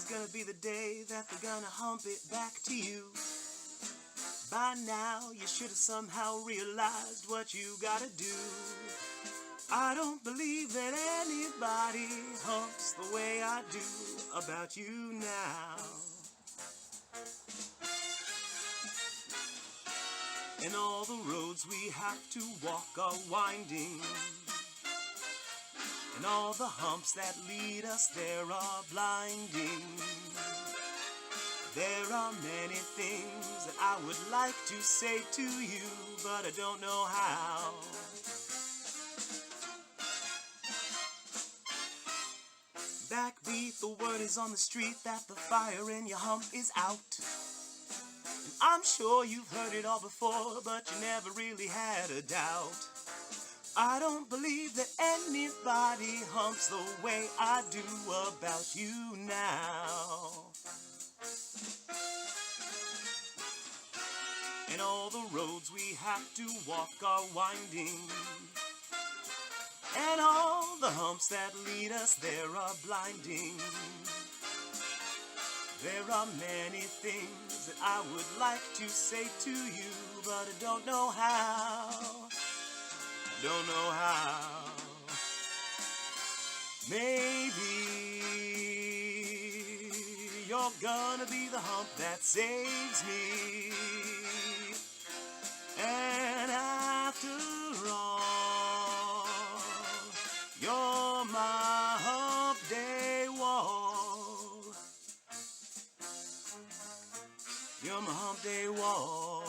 Today's gonna be the day that they're gonna hump it back to you. By now, you should have somehow realized what you gotta do. I don't believe that anybody humps the way I do about you now. And all the roads we have to walk are winding, and all the humps that lead us there are blinding. There are many things that I would like to say to you, but I don't know how. Backbeat, the word is on the street that the fire in your hump is out. And I'm sure you've heard it all before, but you never really had a doubt. I don't believe that anybody humps the way I do about you now. And all the roads we have to walk are winding, and all the humps that lead us there are blinding. There are many things that I would like to say to you, but I don't know how. Don't know how. Maybe you're gonna be the hump that saves me. And after all, you're my hump day wall. You're my hump day wall.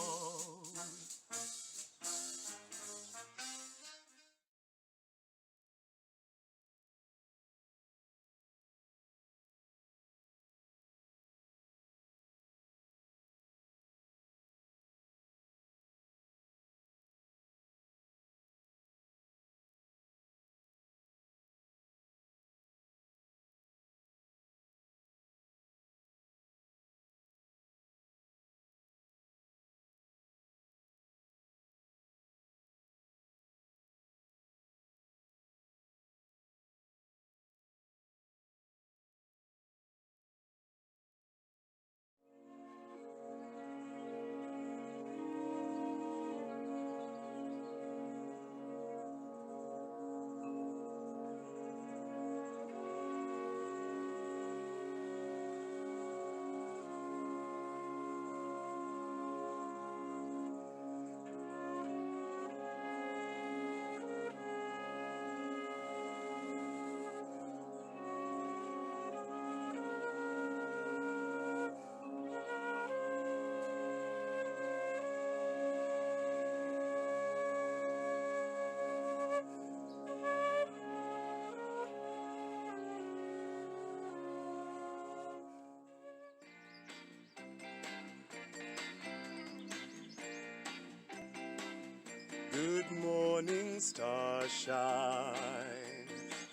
Good morning, starshine.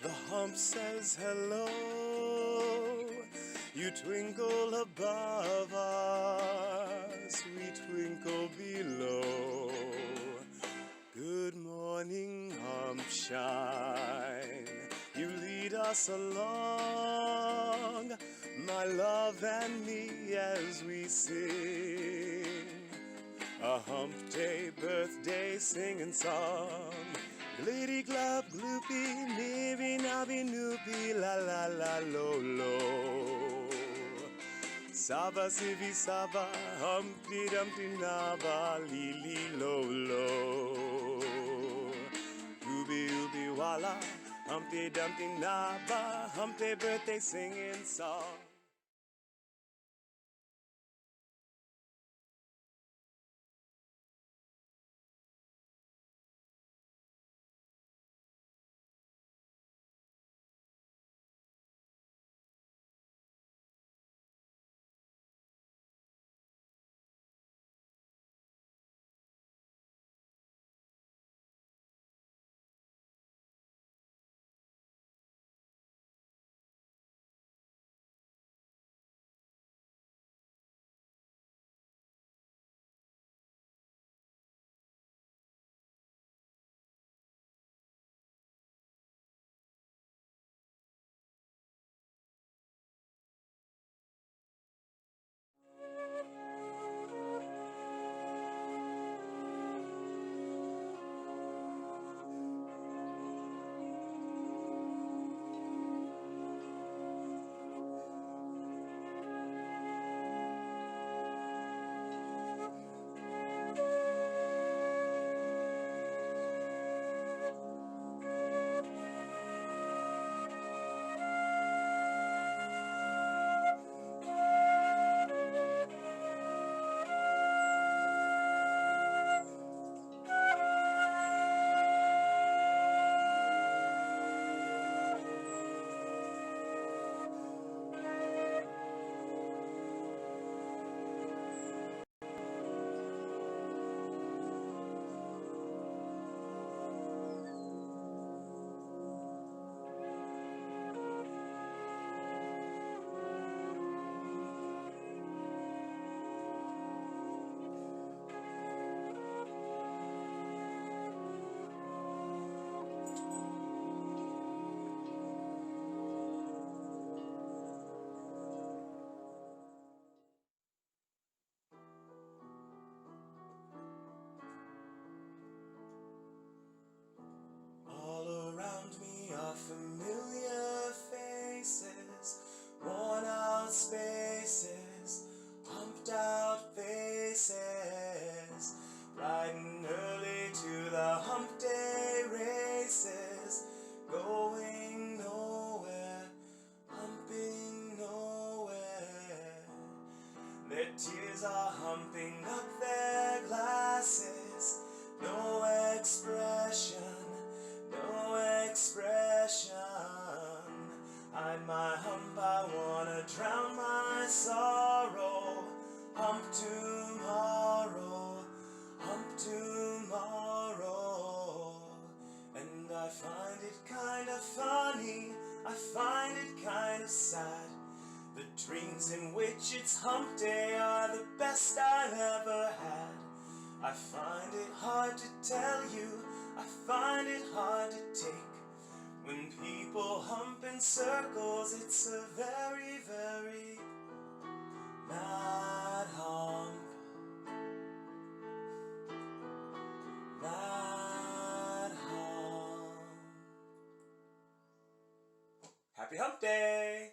The hump says hello. You twinkle above us, we twinkle below. Good morning, hump shine. You lead us along, my love and me, as we sing a hump day birthday singing song. Glitty glub gloopy, nibby nobby noopy, la la la lo lo. Saba sivi saba, humpty dumpty naba, li li lo lo. Ooby ooby walla, humpty dumpty naba, hump day birthday singing song. Their tears are humping up their glasses. No expression, no expression. Hide my hump, I wanna drown my sorrow. Hump tomorrow, hump tomorrow. And I find it kinda funny, I find it kinda sad. The dreams in which it's hump day are the best I've ever had. I find it hard to tell you, I find it hard to take. When people hump in circles, it's a very, very mad hump. Mad hump. Happy hump day!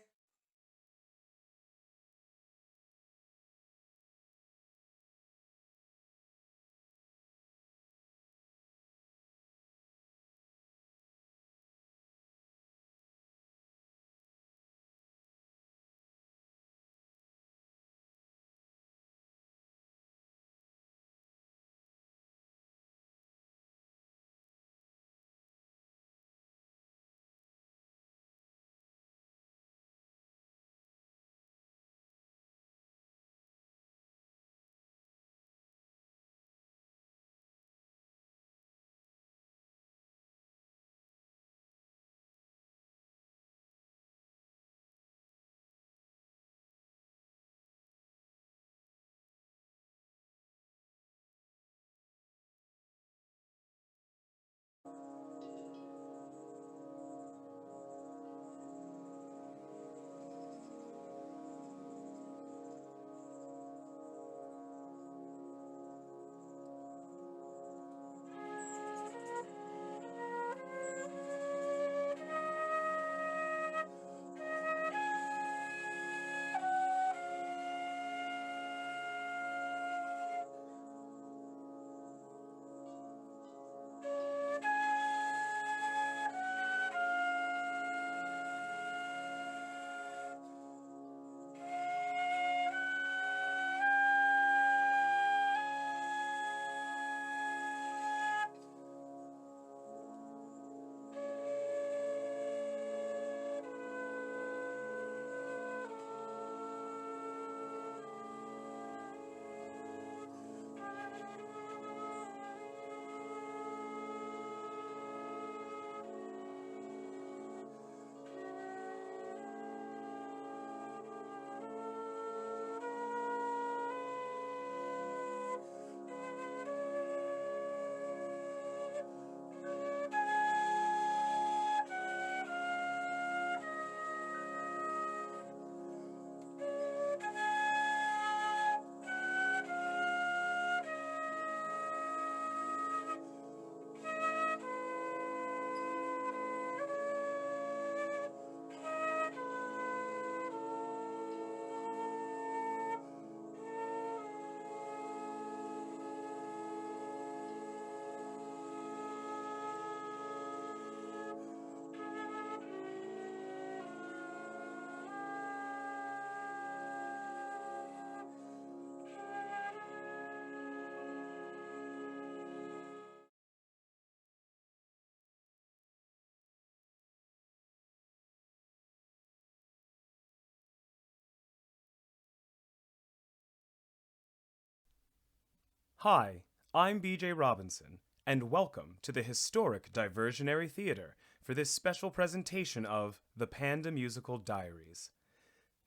Hi, I'm BJ Robinson, and welcome to the historic Diversionary Theater for this special presentation of the Pandemusical Diaries.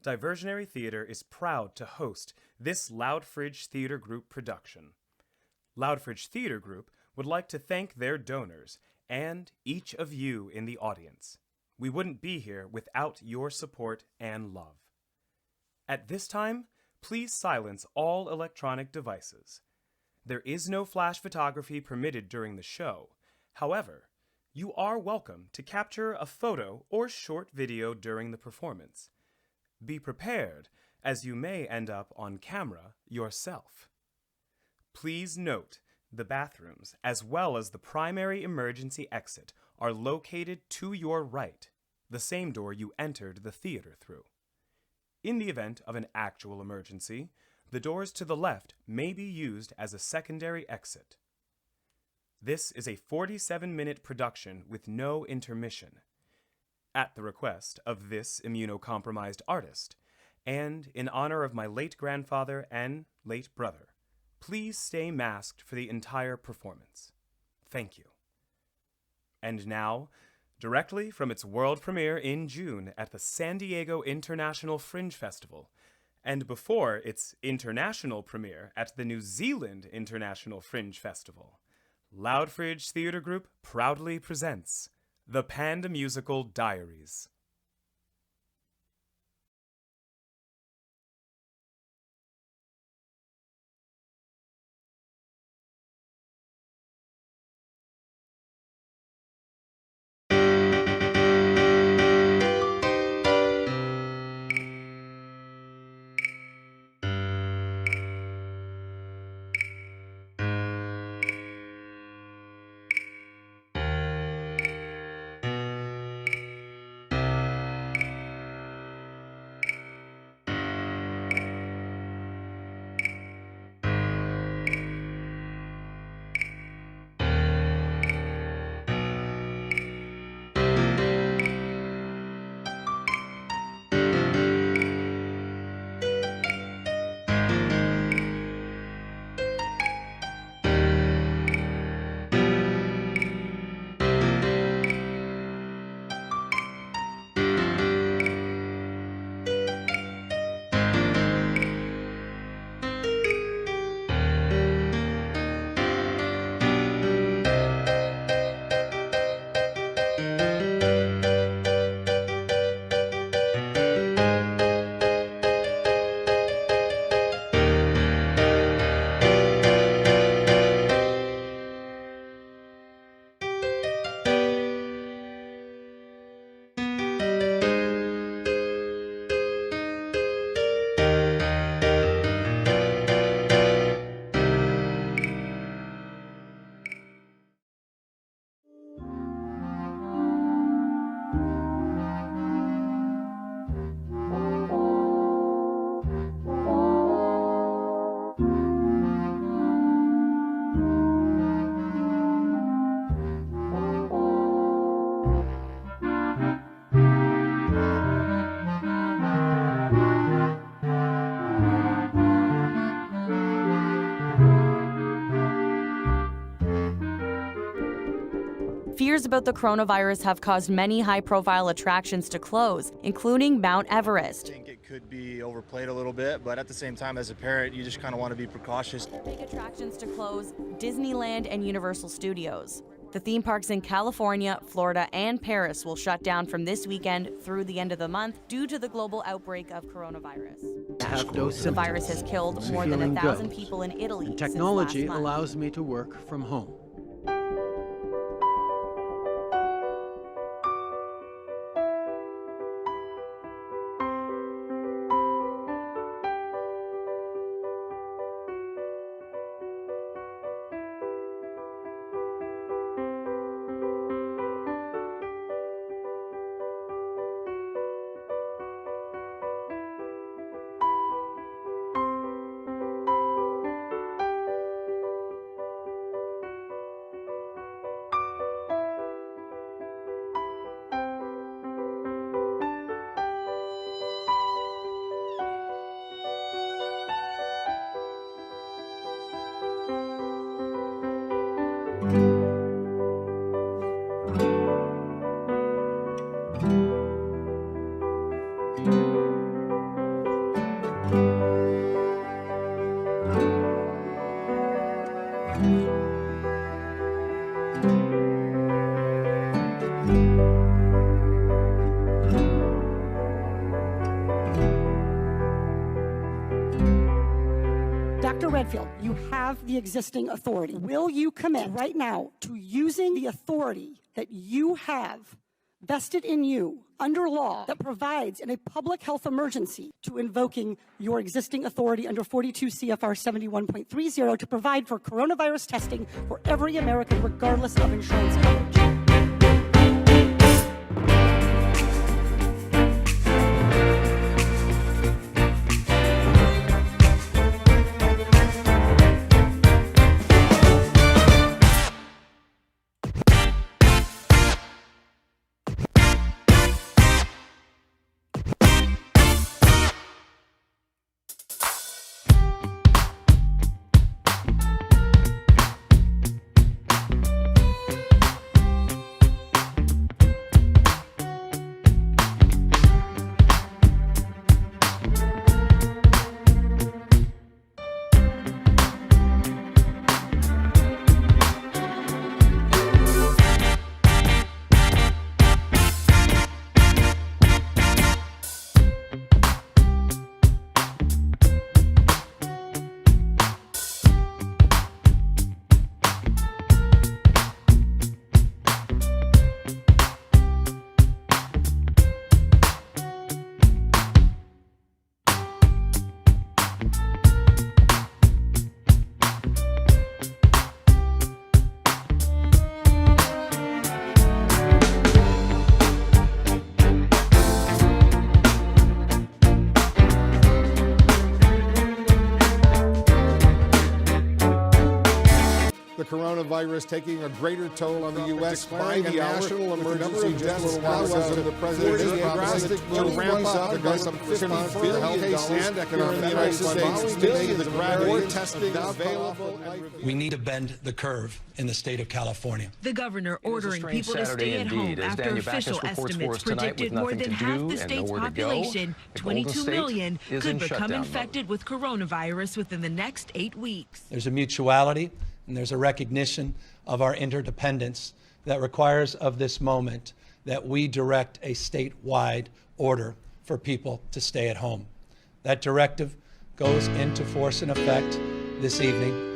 Diversionary Theater is proud to host this Loudfridge Theater Group production. Loudfridge Theater Group would like to thank their donors and each of you in the audience. We wouldn't be here without your support and love. At this time, please silence all electronic devices. There is no flash photography permitted during the show. However, you are welcome to capture a photo or short video during the performance. Be prepared, as you may end up on camera yourself. Please note, the bathrooms, as well as the primary emergency exit, are located to your right, the same door you entered the theater through. In the event of an actual emergency, The doors to the left may be used as a secondary exit. This is a 47-minute production with no intermission. At the request of this immunocompromised artist, and in honor of my late grandfather and late brother, please stay masked for the entire performance. Thank you. And now, directly from its world premiere in June at the San Diego International Fringe Festival, and before its international premiere at the New Zealand International Fringe Festival, Loudfridge Theatre Group proudly presents the Pandemusical Diaries. Fears about the coronavirus have caused many high-profile attractions to close, including Mount Everest. I think it could be overplayed a little bit, but at the same time, as a parent, you just kind of want to be precautious. Big attractions to close: Disneyland and Universal Studios. The theme parks in California, Florida, and Paris will shut down from this weekend through the end of the month due to the global outbreak of coronavirus. I have no symptoms. The virus has killed more than 1,000 people in Italy. And technology since last month. allows me to work from home. Dr. Redfield, you have the existing authority. Will you commit right now to using the authority that you have vested in you under law that provides in a public health emergency to invoking your existing authority under 42 CFR 71.30 to provide for coronavirus testing for every American regardless of insurance coverage? the coronavirus taking a greater toll on the U.S. by the hour. National emergency just a little while ago. The president is promising to ramp up by some $50 billion and economic in the United States, millions of more testing available. We need to bend the curve in the state of California. The governor ordering people to stay at home after official estimates predicted more than half the state's population, 22 million, could become infected with coronavirus within the next 8 weeks. There's a mutuality and there's a recognition of our interdependence that requires of this moment that we direct a statewide order for people to stay at home. That directive goes into force and effect this evening.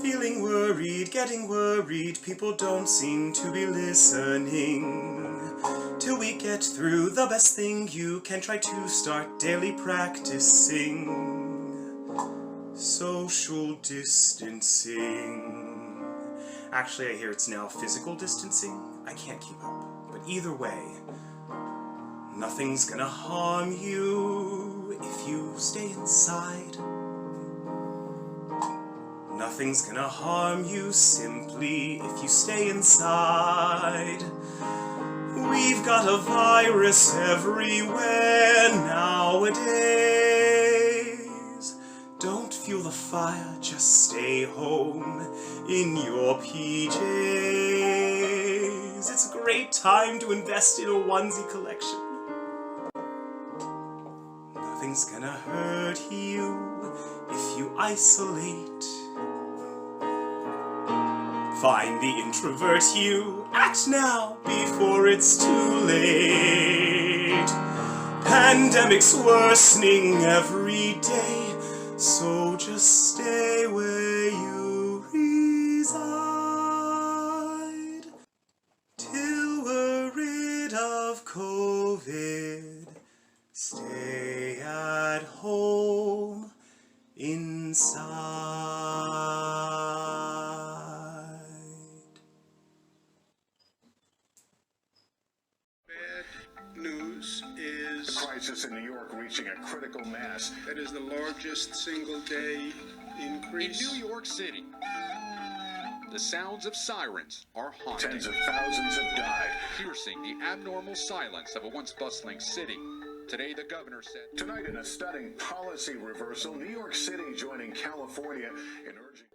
Feeling worried, getting worried, people don't seem to be listening. Till we get through, the best thing you can try to start daily practicing. Social distancing. Actually, I hear it's now physical distancing. I can't keep up. But either way, nothing's gonna harm you if you stay inside. Nothing's gonna harm you simply if you stay inside. We've got a virus everywhere nowadays. Don't fuel the fire, just stay home in your PJs. It's a great time to invest in a onesie collection. Nothing's gonna hurt you if you isolate. Find the introvert you, act now before it's too late. Pandemic's worsening every day, so just stay where you reside. Till we're rid of COVID, stay at home inside. News is the crisis in New York reaching a critical mass. That is the largest single-day increase. In New York City, the sounds of sirens are haunting. Tens of thousands have died, piercing the abnormal silence of a once bustling city. Today, the governor said... Tonight, in a stunning policy reversal, New York City joining California in urging...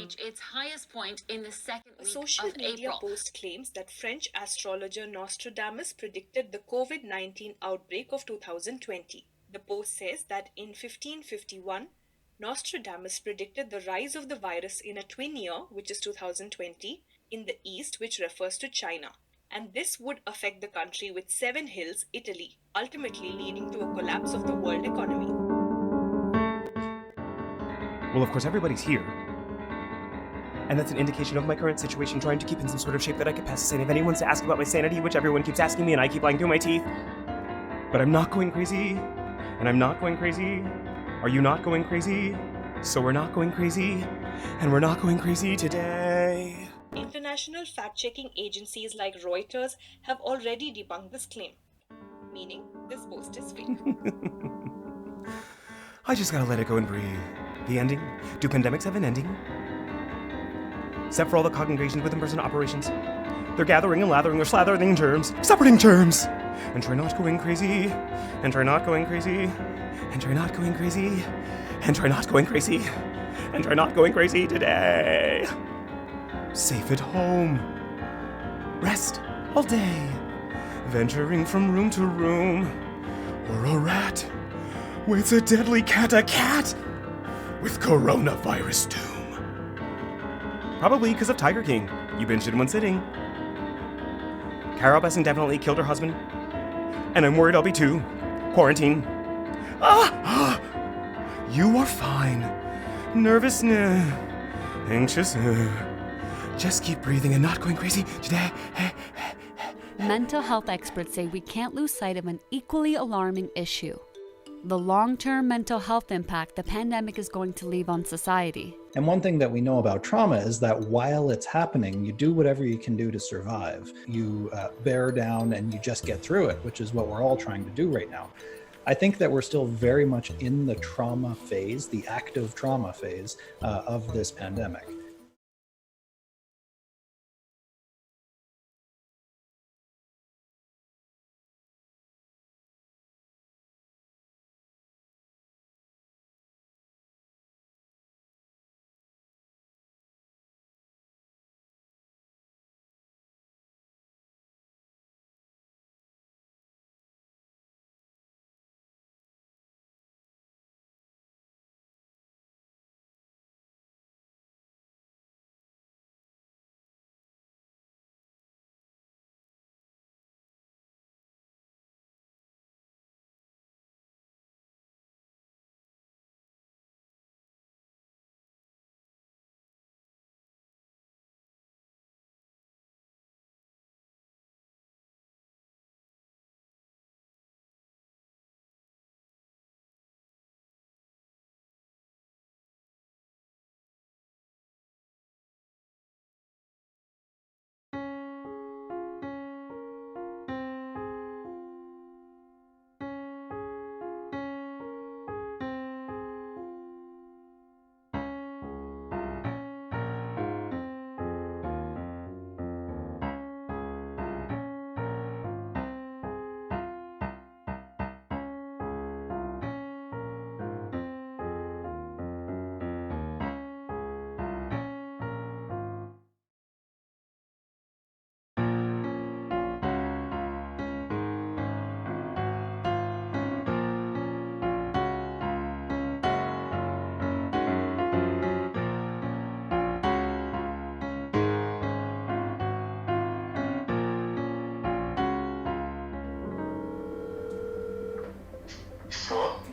reach its highest point in the second week social of media April. post claims that French astrologer Nostradamus predicted the COVID-19 outbreak of 2020. The post says that in 1551, Nostradamus predicted the rise of the virus in a twin year, which is 2020, in the east, which refers to China. And this would affect the country with 7 hills, Italy, ultimately leading to a collapse of the world economy. Well, of course, everybody's here. And that's an indication of my current situation, trying to keep in some sort of shape that I could pass a sane if anyone's to ask about my sanity, which everyone keeps asking me and I keep lying through my teeth. But I'm not going crazy, and I'm not going crazy. Are you not going crazy? So we're not going crazy, and we're not going crazy today. International fact-checking agencies like Reuters have already debunked this claim, meaning this post is fake. I just gotta let it go and breathe. The ending? Do pandemics have an ending? Except for all the congregations with in-person operations. They're gathering and lathering, they're slathering germs. Stop reading germs! And try not going crazy. And try not going crazy. And try not going crazy. And try not going crazy. And try not going crazy today. Safe at home. Rest all day. Venturing from room to room. Or a rat waits a deadly cat with coronavirus doom. Probably because of Tiger King. You binged it in one sitting. Carol Baskin definitely killed her husband. And I'm worried I'll be too. Quarantine. You are fine. Nervous, anxious, just keep breathing and not going crazy today. Mental health experts say we can't lose sight of an equally alarming issue: the long-term mental health impact the pandemic is going to leave on society. And one thing that we know about trauma is that while it's happening, you do whatever you can do to survive. You bear down and you just get through it, which is what we're all trying to do right now. I think that we're still very much in the trauma phase, the active trauma phase of this pandemic.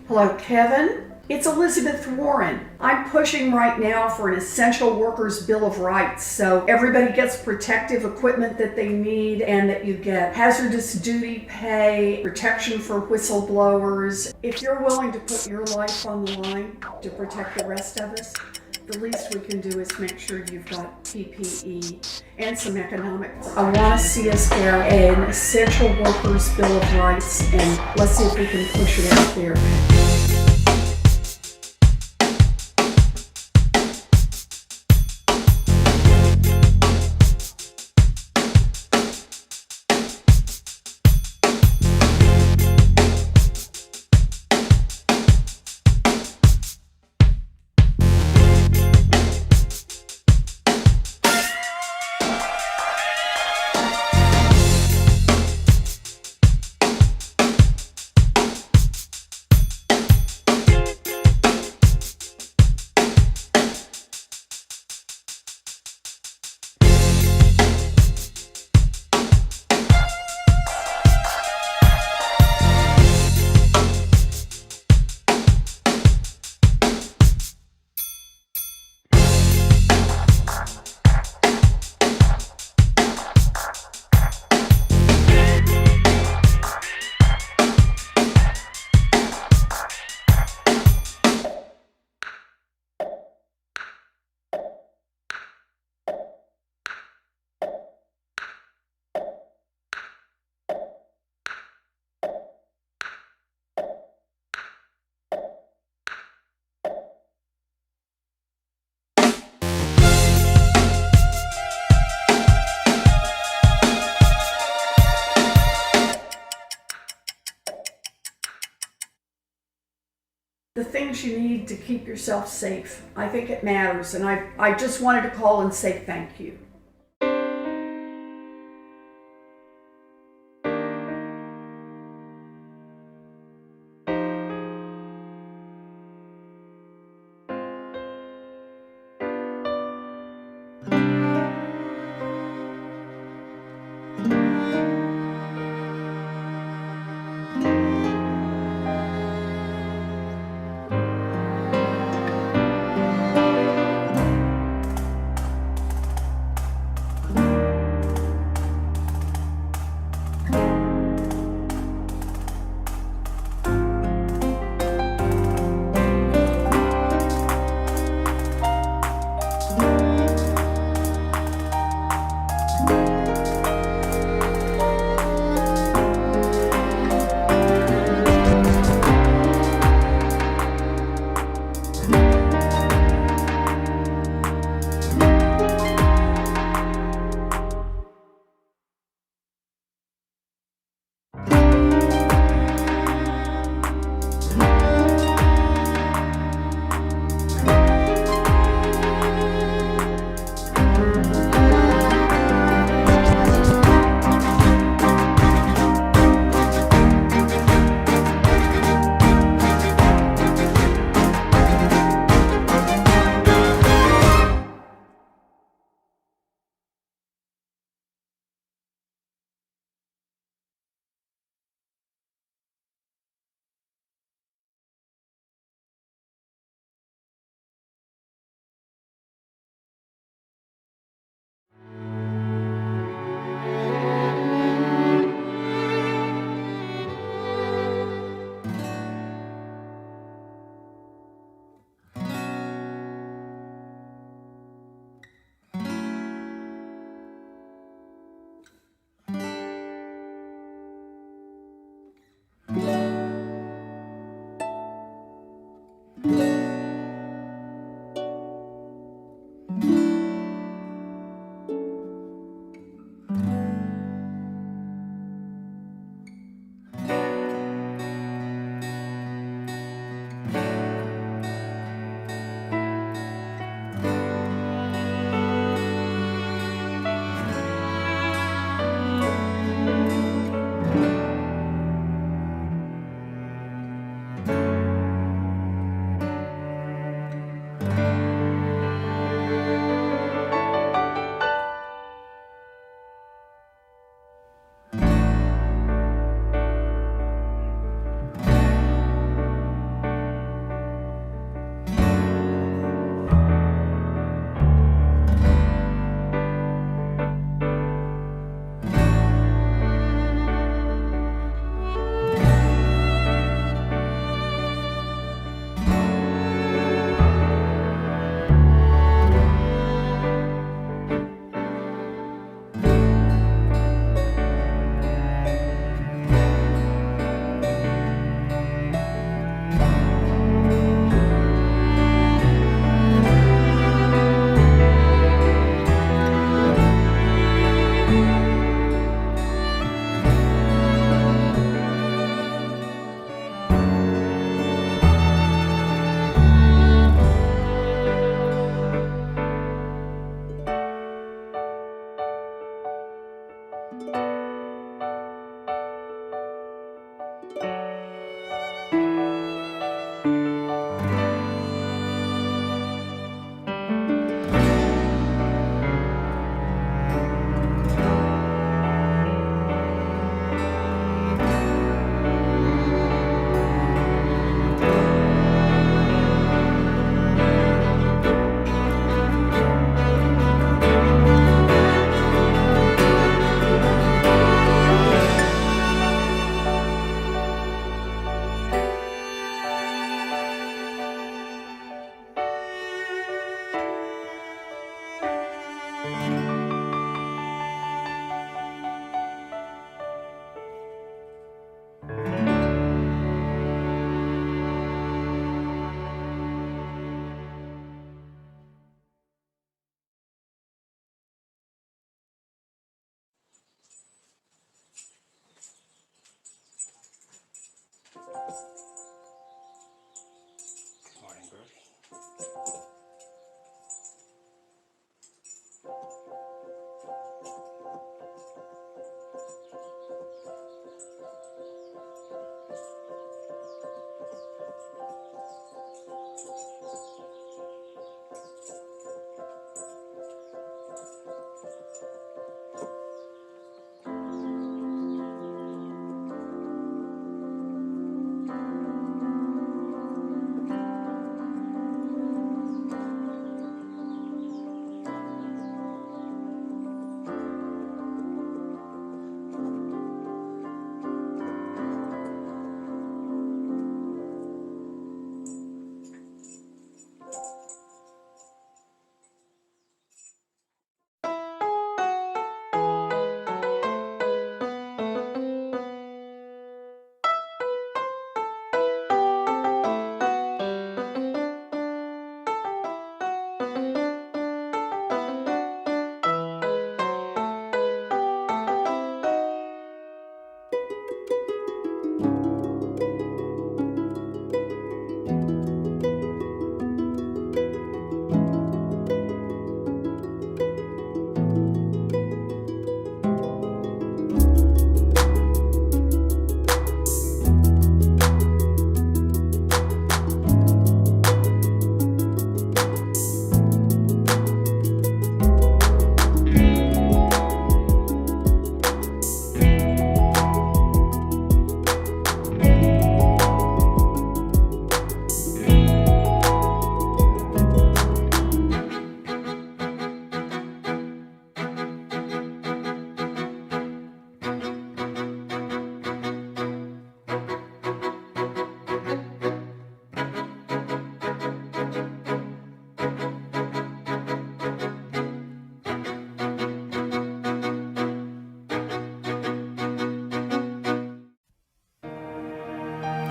Hello, Kevin. It's Elizabeth Warren. I'm pushing right now for an Essential Workers Bill of Rights, so everybody gets protective equipment that they need and that you get hazardous duty pay, protection for whistleblowers. If you're willing to put your life on the line to protect the rest of us, the least we can do is make sure you've got PPE and some economics. I want to see us get an Essential Workers Bill of Rights, and let's see if we can push it out there. things you need to keep yourself safe. I think it matters, and I just wanted to call and say thank you.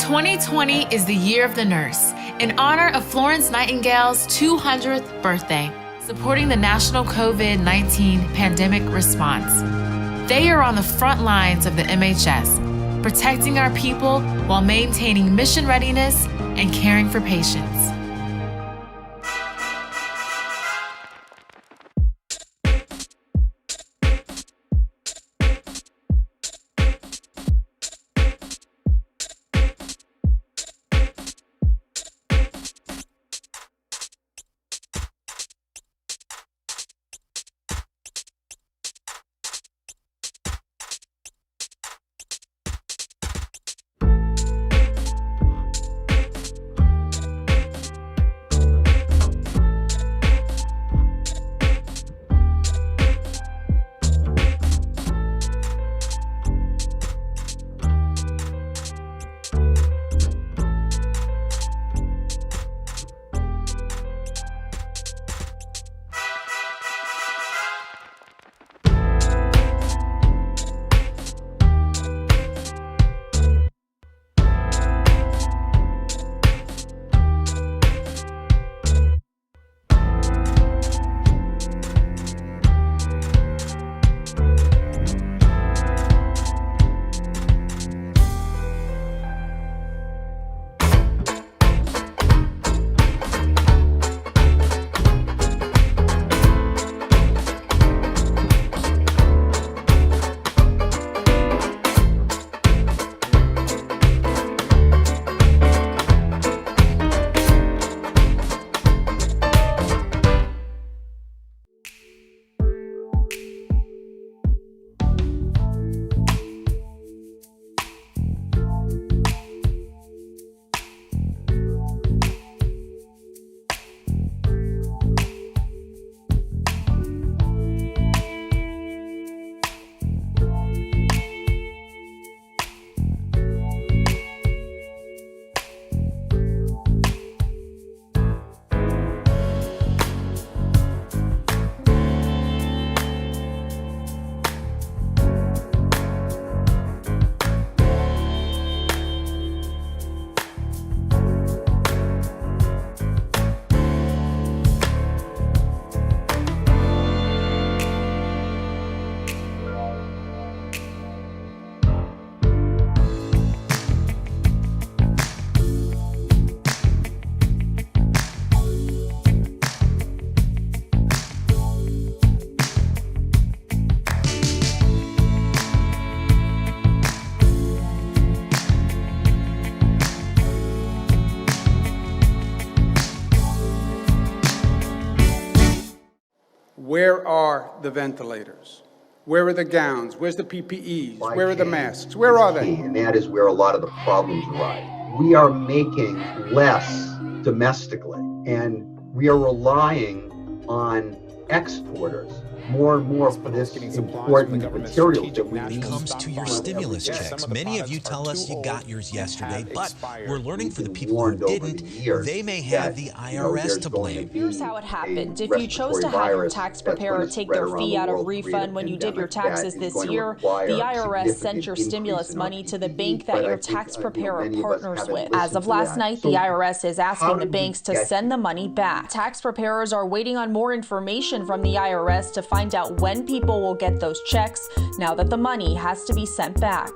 2020 is the year of the nurse, in honor of Florence Nightingale's 200th birthday, supporting the national COVID-19 pandemic response. They are on the front lines of the MHS, protecting our people while maintaining mission readiness and caring for patients. Where are the ventilators? Where are the gowns? Where's the PPEs? Where are the masks? Where are they? And that is where a lot of the problems arise. We are making less domestically, and we are relying on exporters more and more for this important material that we need. When it comes to your stimulus checks, many of you tell us you got yours yesterday, but we're learning for the people who didn't, they may have the IRS to blame. Here's how it happened. If you chose to have your tax preparer take their fee out of refund when you did your taxes this year, the IRS sent your stimulus money to the bank that your tax preparer partners with. As of last night, the IRS is asking the banks to send the money back. Tax preparers are waiting on more information from the IRS to find out when people will get those checks now that the money has to be sent back.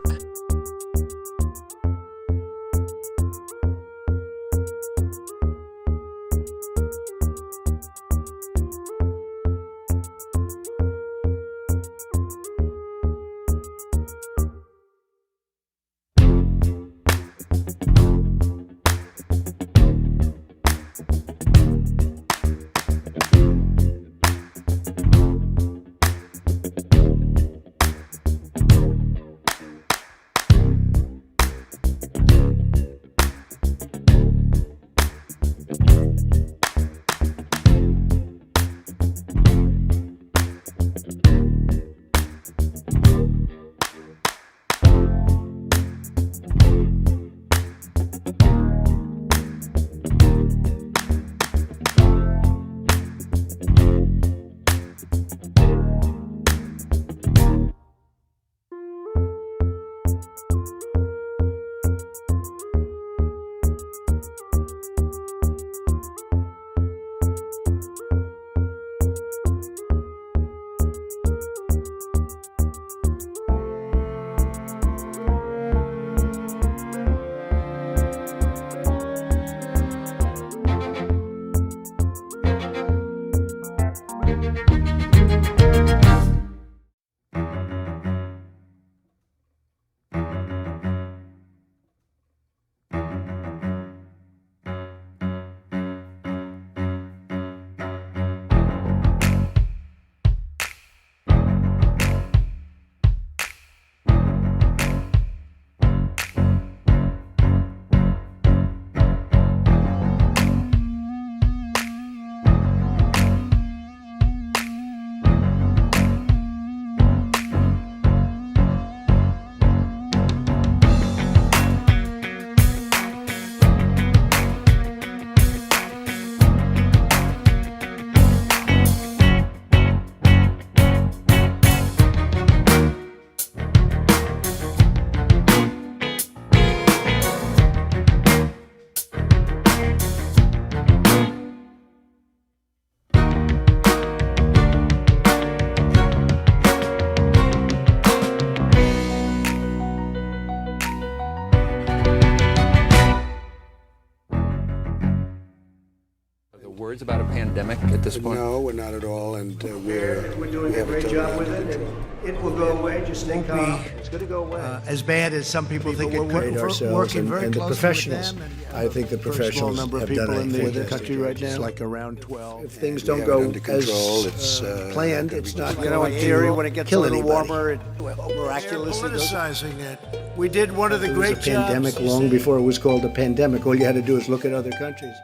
Words about a pandemic at this point? No, we're not at all, and we're doing a great job with it, and it will go away. Just stay calm. It's going to go away. As bad as some people think it could. Ourselves and the professionals. I think the professionals number of have people done in the country right now. It's like around 12. If things don't go under control, as it's planned, it's not going to. In theory, when it gets a little warmer, it miraculously politicizing it. We did one of the great jobs. It was a pandemic long before it was called a pandemic. All you had to do is look at other countries.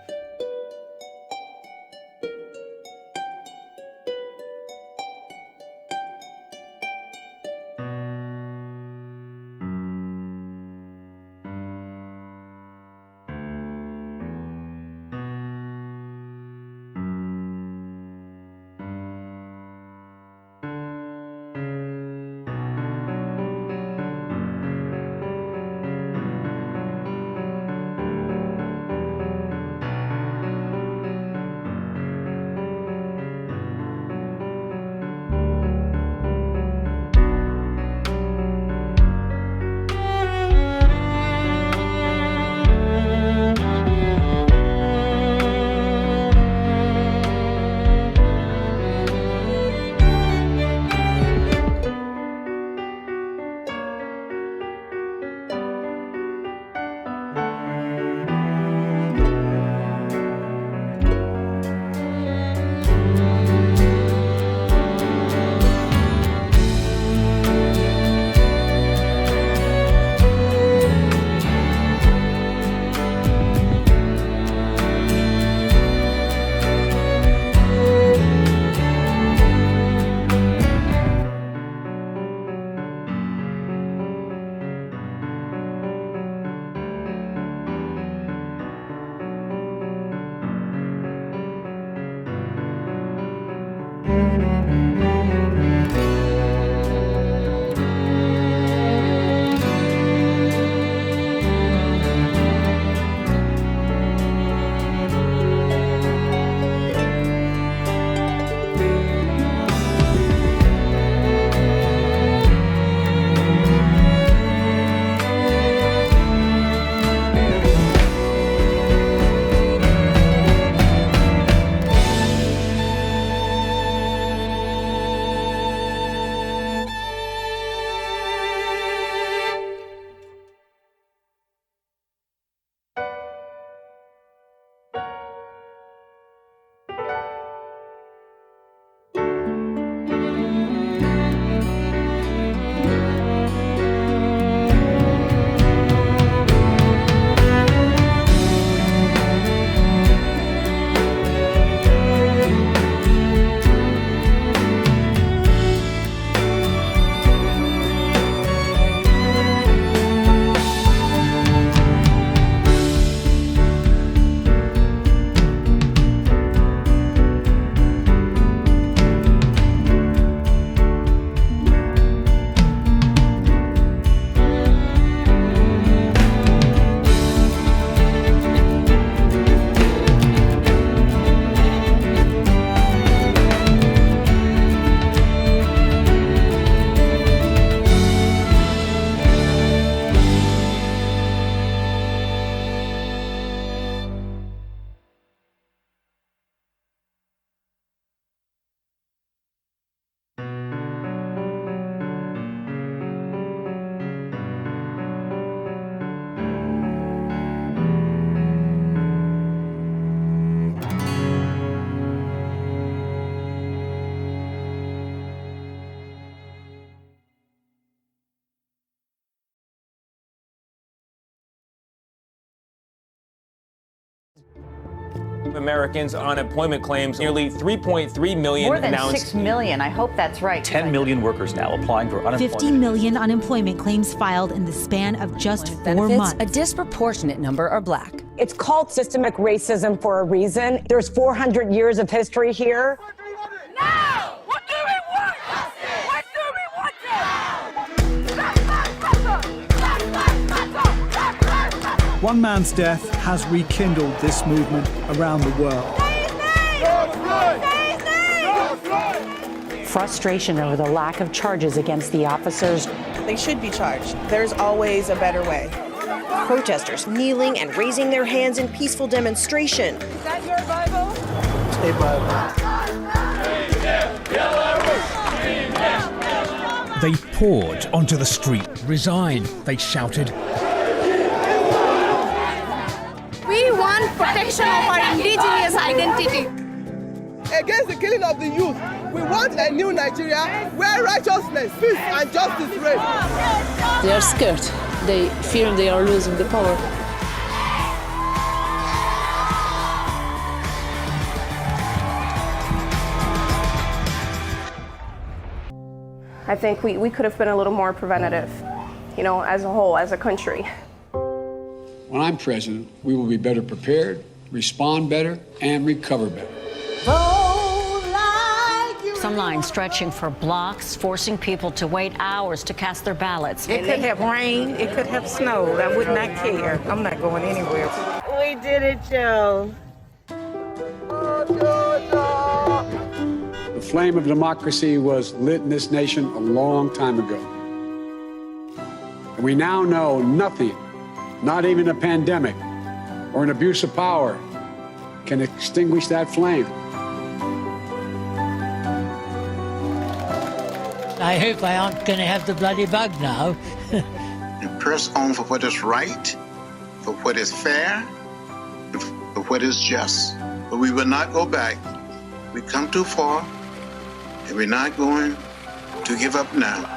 Americans on unemployment claims, nearly 3.3 million More than announced. 6 million. I hope that's right. 10 million workers now applying for unemployment. 50 million unemployment claims filed in the span of just 4 months. A disproportionate number are black. It's called systemic racism for a reason. There's 400 years of history here. Now! What do we want? What do we want? One man's death has rekindled this movement around the world. Frustration over the lack of charges against the officers. They should be charged. There's always a better way. Protesters kneeling and raising their hands in peaceful demonstration. Is that your Bible? Stay Bible. They poured onto the street. Resign, they shouted. We want protection of our indigenous identity. Against the killing of the youth, we want a new Nigeria where righteousness, peace, and justice reign. They are scared. They fear they are losing the power. I think we could have been a little more preventative, as a whole, as a country. When I'm president, we will be better prepared, respond better, and recover better. Some lines stretching for blocks, forcing people to wait hours to cast their ballots. It could have rained, it could have snowed. I would not care. I'm not going anywhere. We did it, Joe. The flame of democracy was lit in this nation a long time ago. And we now know nothing, not even a pandemic or an abuse of power, can extinguish that flame. I hope I aren't going to have the bloody bug now. And press on for what is right, for what is fair, for what is just. But we will not go back. We come too far, and we're not going to give up now.